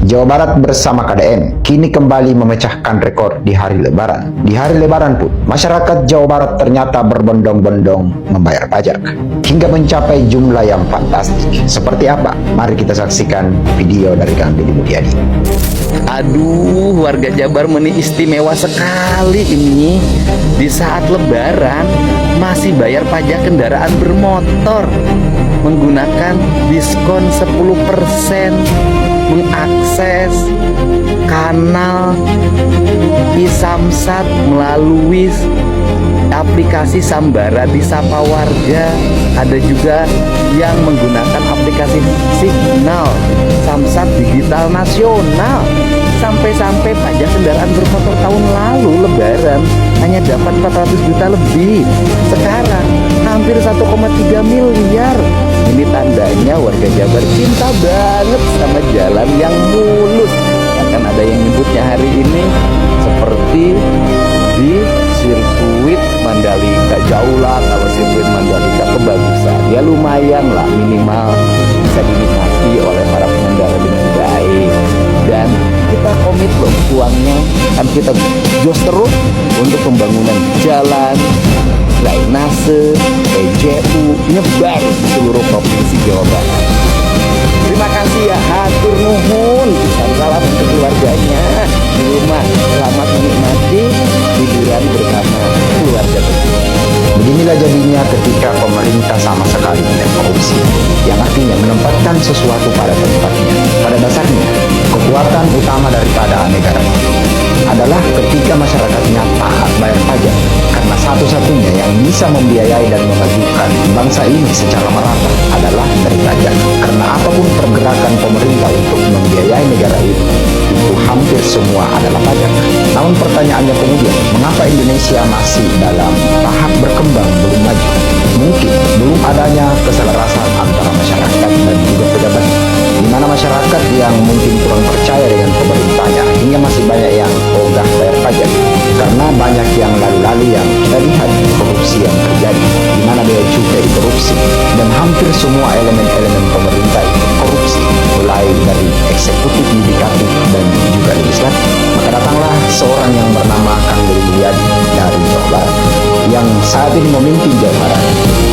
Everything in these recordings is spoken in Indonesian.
Jawa Barat bersama KDM kini kembali memecahkan rekor di hari Lebaran. Di hari Lebaran pun, masyarakat Jawa Barat ternyata berbondong-bondong membayar pajak hingga mencapai jumlah yang fantastik. Seperti apa? Mari kita saksikan video dari Kang Deddy Mulyadi. Aduh, warga Jabar istimewa sekali ini. Di saat Lebaran masih bayar pajak kendaraan bermotor menggunakan diskon 10%, mengakses kanal e-Samsat melalui aplikasi Sambara di Sapa Warga. Ada juga yang menggunakan aplikasi Signal Samsat Digital Nasional. Sampai-sampai pajak kendaraan bermotor tahun lalu Lebaran hanya dapat 400 juta lebih. Sekarang hampir 1,3 miliar. Ini tandanya warga Jabar cinta banget sama jalan yang mulus. Bahkan ada yang nyebutnya hari ini seperti di sirkuit Mandalika. Jauh lah kalau sirkuit Mandalika kebagusan. Ya lumayan lah, minimal bisa dinikmati oleh para pengendara dengan baik. Dan kita komit loh uangnya, kan kita jos terus untuk pembangunan jalan, drainase, PJU, nyebar di seluruh provinsi Jawa Barat. Terima kasih ya, hatur nuhun. Salam untuk keluarganya di rumah. Selamat menikmati liburan bersama keluarga tersebut. Beginilah jadinya ketika pemerintah sama sekali tidak korupsi, yang artinya menempatkan sesuatu pada tempatnya. Pada dasarnya, kekuatan utama daripada negara adalah ketika masyarakatnya taat bayar pajak, karena satu-satunya yang bisa membiayai dan memajukan bangsa ini secara merata adalah dari pajak. Karena apapun pergerakan pemerintah untuk membiayai negara itu hampir semua adalah pajak. Namun pertanyaannya kemudian, mengapa Indonesia masih dalam tahap berkembang belum maju? Mungkin belum adanya keselarasan antara masyarakat dan juga pejabat, di mana masyarakat yang mungkin kurang percaya dengan pemerintahnya hingga masih banyak yang ogah bayar pajak, karena banyak yang lalu-lalu yang kita lihat korupsi yang terjadi, di mana bea cukai korupsi, dan hampir semua elemen-elemen pemerintah itu korupsi, mulai dari eksekutif, yudikatif, dan juga legislatif. Maka datanglah seorang yang bernama Kang Deddy Mulyadi dari Jawa Barat, yang saat ini memimpin Jawa Barat,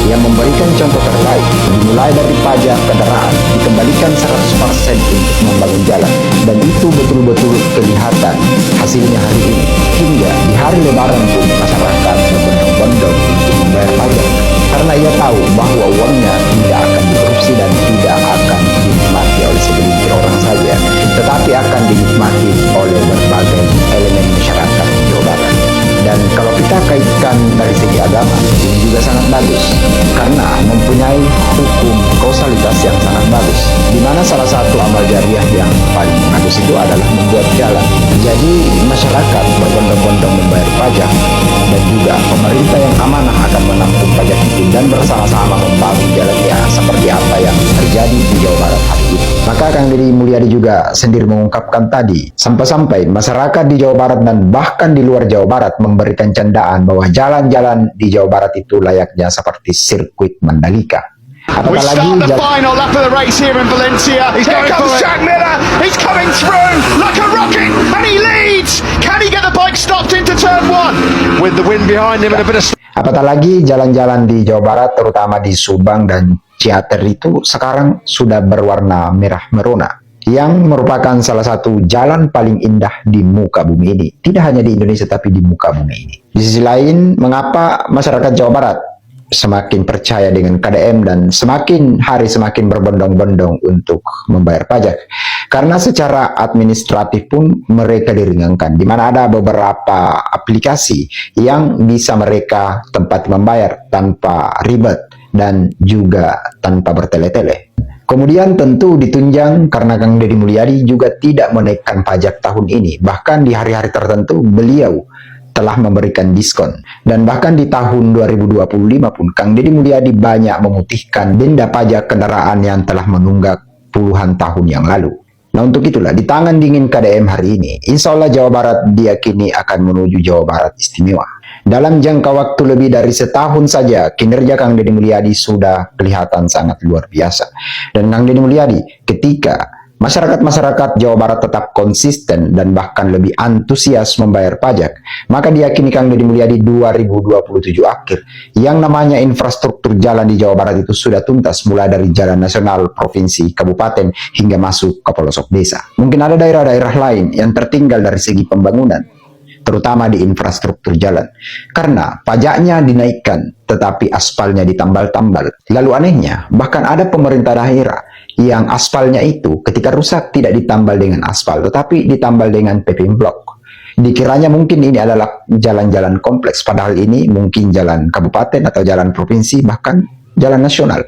yang memberikan contoh terbaik, dimulai dari pajak kendaraan dikembalikan 100% untuk membangun jalan, dan itu betul-betul kelihatan hasilnya hari ini. Hingga di hari Lebaran pun masyarakat berbondong-bondong untuk membayar pajak, karena ia tahu bahwa uangnya tidak akan dikorupsi dan tidak akan dinikmati oleh segelintir orang saja, tetapi akan dinikmati oleh berbagai elemen masyarakat Jawa Barat. Dan kalau kita kaitkan dari segi agama, ini juga sangat bagus, karena mempunyai hukum kausalitas yang sangat bagus, di mana salah satu amal jariah yang paling bagus itu adalah membuat jalan. Jadi masyarakat berbondong-bondong membayar pajak, dan juga pemerintah yang amanah akan menampung pajak itu dan bersama-sama membangun jalan, ya seperti apa yang terjadi di Jawa Barat hari ini. Maka Kang Deddy Mulyadi juga sendiri mengungkapkan tadi, sampai-sampai masyarakat di Jawa Barat dan bahkan di luar Jawa Barat memberikan candaan bahwa jalan-jalan di Jawa Barat itu layaknya seperti sirkuit Mandalika. We start the final lap of the race here in Valencia. Here comes Jack Miller. He's coming through like a rocket, and he leads. Can he get the bike stopped into turn one? With the wind behind him and a bit of... Apatah lagi jalan-jalan di Jawa Barat, terutama di Subang dan Ciater itu sekarang sudah berwarna merah merona, yang merupakan salah satu jalan paling indah di muka bumi ini. Tidak hanya di Indonesia, tapi di muka bumi ini. Di sisi lain, mengapa masyarakat Jawa Barat semakin percaya dengan KDM dan semakin hari semakin berbondong-bondong untuk membayar pajak? Karena secara administratif pun mereka diringankan, di mana ada beberapa aplikasi yang bisa mereka tempat membayar tanpa ribet dan juga tanpa bertele-tele. Kemudian tentu ditunjang karena Kang Deddy Mulyadi juga tidak menaikkan pajak tahun ini. Bahkan di hari-hari tertentu beliau telah memberikan diskon. Dan bahkan di tahun 2025 pun Kang Deddy Mulyadi banyak memutihkan denda pajak kendaraan yang telah menunggak puluhan tahun yang lalu. Nah untuk itulah di tangan dingin KDM hari ini, insya Allah Jawa Barat diyakini akan menuju Jawa Barat istimewa. Dalam jangka waktu lebih dari setahun saja, kinerja Kang Deddy Mulyadi sudah kelihatan sangat luar biasa. Dan Kang Deddy Mulyadi ketika masyarakat Jawa Barat tetap konsisten dan bahkan lebih antusias membayar pajak, maka diyakini Kang Deddy Mulyadi 2027 akhir yang namanya infrastruktur jalan di Jawa Barat itu sudah tuntas, mulai dari jalan nasional, provinsi, kabupaten, hingga masuk ke pelosok desa. Mungkin ada daerah-daerah lain yang tertinggal dari segi pembangunan, terutama di infrastruktur jalan, karena pajaknya dinaikkan tetapi aspalnya ditambal-tambal. Lalu anehnya, bahkan ada pemerintah daerah yang aspalnya itu ketika rusak tidak ditambal dengan aspal, tetapi ditambal dengan paving block. Dikiranya mungkin ini adalah jalan-jalan kompleks, padahal ini mungkin jalan kabupaten atau jalan provinsi, bahkan jalan nasional.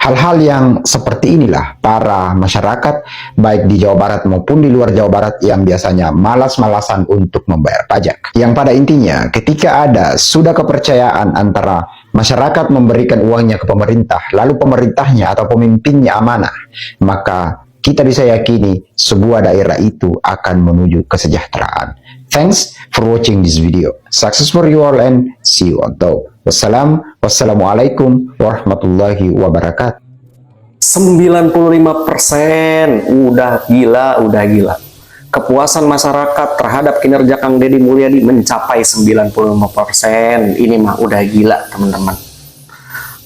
Hal-hal yang seperti inilah para masyarakat baik di Jawa Barat maupun di luar Jawa Barat yang biasanya malas-malasan untuk membayar pajak. Yang pada intinya ketika ada sudah kepercayaan antara masyarakat memberikan uangnya ke pemerintah, lalu pemerintahnya atau pemimpinnya amanah, maka kita bisa yakini sebuah daerah itu akan menuju kesejahteraan. Thanks for watching this video. Success for you all and see you on top. Wassalamualaikum warahmatullahi wabarakatuh. 95% udah gila. Kepuasan masyarakat terhadap kinerja Kang Deddy Mulyadi mencapai 95%. Ini mah udah gila, teman-teman.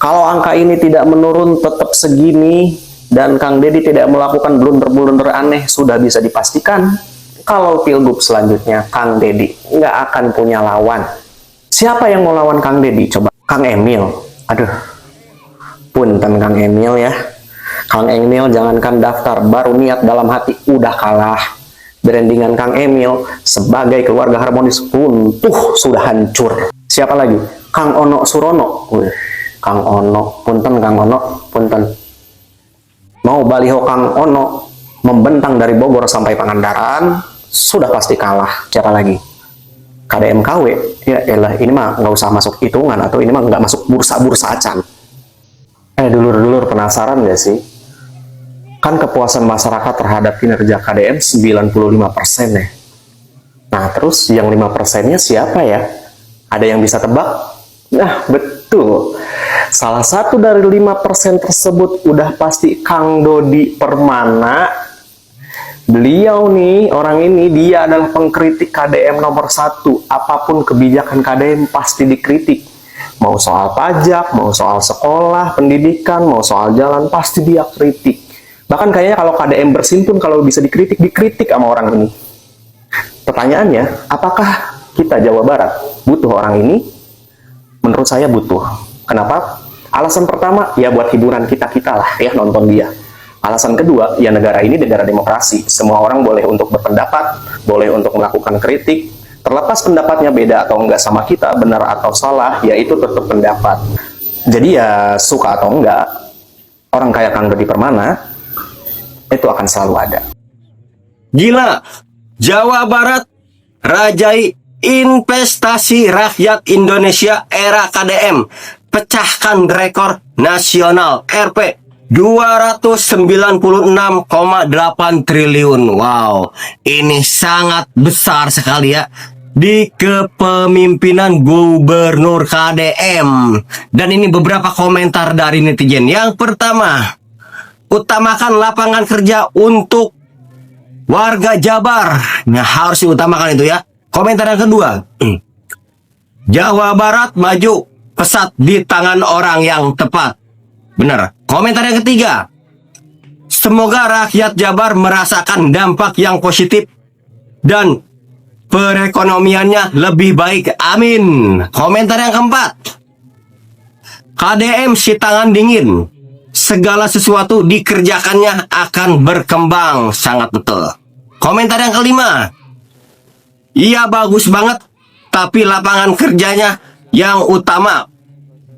Kalau angka ini tidak menurun tetap segini dan Kang Deddy tidak melakukan blunder-blunder aneh, sudah bisa dipastikan kalau pilgub selanjutnya Kang Deddy nggak akan punya lawan. Siapa yang mau lawan Kang Deddy? Coba Kang Emil. Aduh, punten Kang Emil ya. Kang Emil jangankan daftar, baru niat dalam hati udah kalah. Brandingan Kang Emil sebagai keluarga harmonis runtuh, sudah hancur. Siapa lagi? Kang Ono Surono. Wih, Kang Ono, punten Kang Ono, punten. Mau baliho Kang Ono membentang dari Bogor sampai Pangandaran, sudah pasti kalah. Siapa lagi? KDMKW, ya elah, ini mah nggak usah masuk hitungan, atau ini mah nggak masuk bursa acan. Dulur-dulur penasaran nggak sih? Kan kepuasan masyarakat terhadap kinerja KDM 95% ya. Nah, terus yang 5%-nya siapa ya? Ada yang bisa tebak? Nah, betul. Salah satu dari 5% tersebut udah pasti Kang Dodi Permana. Beliau nih, orang ini, dia adalah pengkritik KDM nomor 1. Apapun kebijakan KDM pasti dikritik. Mau soal pajak, mau soal sekolah, pendidikan, mau soal jalan, pasti dia kritik. Bahkan kayaknya kalau KDM bersimpun, kalau bisa dikritik sama orang ini. Pertanyaannya, apakah kita Jawa Barat butuh orang ini? Menurut saya butuh. Kenapa? Alasan pertama, ya buat hiburan kita-kita lah ya, nonton dia. Alasan kedua, ya negara ini negara demokrasi. Semua orang boleh untuk berpendapat, boleh untuk melakukan kritik. Terlepas pendapatnya beda atau enggak sama kita, benar atau salah, ya itu tetap pendapat. Jadi ya suka atau enggak, orang kayak Kang Dodi Permana itu akan selalu ada. Gila, Jawa Barat rajai investasi rakyat Indonesia era KDM, pecahkan rekor nasional RP 296,8 triliun. Wow, ini sangat besar sekali ya di kepemimpinan Gubernur KDM. Dan ini beberapa komentar dari netizen. Yang pertama, utamakan lapangan kerja untuk warga Jabar. Nah, harus diutamakan itu ya. Komentar yang kedua, Jawa Barat maju pesat di tangan orang yang tepat. Benar. Komentar yang ketiga, semoga rakyat Jabar merasakan dampak yang positif dan perekonomiannya lebih baik. Amin. Komentar yang keempat, KDM si tangan dingin, segala sesuatu dikerjakannya akan berkembang. Sangat betul. Komentar yang kelima, iya bagus banget, tapi lapangan kerjanya yang utama.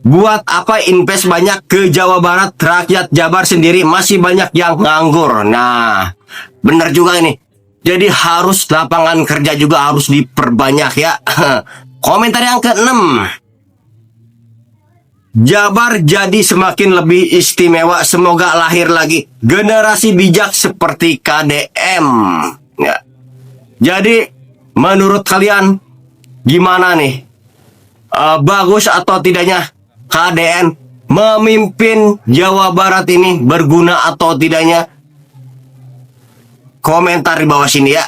Buat apa invest banyak ke Jawa Barat, rakyat Jabar sendiri masih banyak yang nganggur. Nah, benar juga ini. Jadi harus lapangan kerja juga harus diperbanyak ya. Komentar yang keenam, Jabar jadi semakin lebih istimewa. Semoga lahir lagi generasi bijak seperti KDM. Ya. Jadi menurut kalian gimana nih? Bagus atau tidaknya KDM memimpin Jawa Barat ini, berguna atau tidaknya? komentar di bawah sini ya.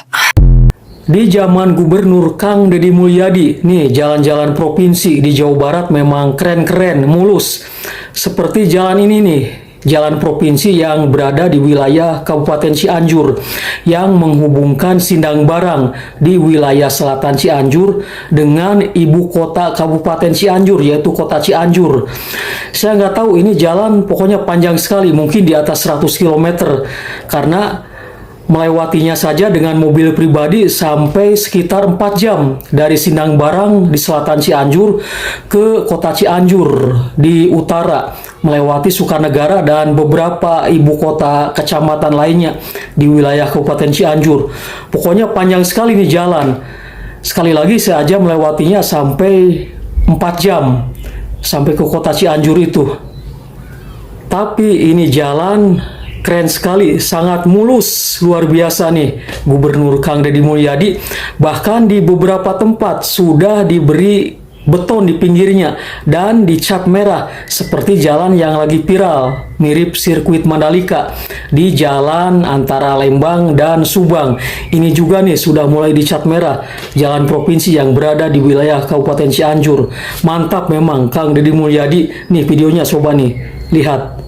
Di zaman Gubernur Kang Deddy Mulyadi, nih jalan-jalan provinsi di Jawa Barat memang keren-keren, mulus. Seperti jalan ini nih, jalan provinsi yang berada di wilayah Kabupaten Cianjur yang menghubungkan Sindang Barang di wilayah selatan Cianjur dengan ibu kota Kabupaten Cianjur, yaitu kota Cianjur. Saya nggak tahu ini jalan pokoknya panjang sekali, mungkin di atas 100 km karena melewatinya saja dengan mobil pribadi sampai sekitar 4 jam dari Sindang Barang di selatan Cianjur ke kota Cianjur di utara, melewati Sukanegara dan beberapa ibu kota kecamatan lainnya di wilayah Kabupaten Cianjur. Pokoknya panjang sekali nih jalan. Sekali lagi saya aja melewatinya sampai 4 jam sampai ke kota Cianjur itu. Tapi ini jalan keren sekali, sangat mulus, luar biasa nih Gubernur Kang Deddy Mulyadi. Bahkan di beberapa tempat sudah diberi beton di pinggirnya dan dicat merah seperti jalan yang lagi viral mirip sirkuit Mandalika di jalan antara Lembang dan Subang. Ini juga nih sudah mulai dicat merah jalan provinsi yang berada di wilayah Kabupaten Cianjur. Mantap memang Kang Deddy Mulyadi. Nih videonya coba nih lihat.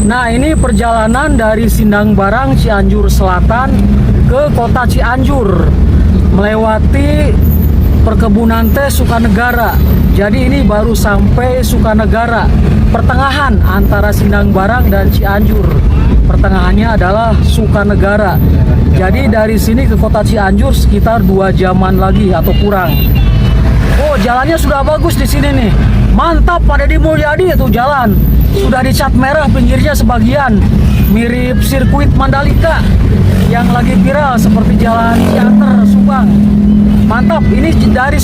Nah, ini perjalanan dari Sindang Barang Cianjur Selatan ke kota Cianjur melewati perkebunan teh Sukanegara. Jadi ini baru sampai Sukanegara, pertengahan antara Sindang Barang dan Cianjur. Pertengahannya adalah Sukanegara. Jadi dari sini ke kota Cianjur sekitar 2 jaman lagi atau kurang. Oh, jalannya sudah bagus di sini nih. Mantap, Pak Deddy Mulyadi itu jalan. Sudah dicat merah pinggirnya sebagian, mirip sirkuit Mandalika yang lagi viral seperti jalan teater Subang. Mantap, ini dari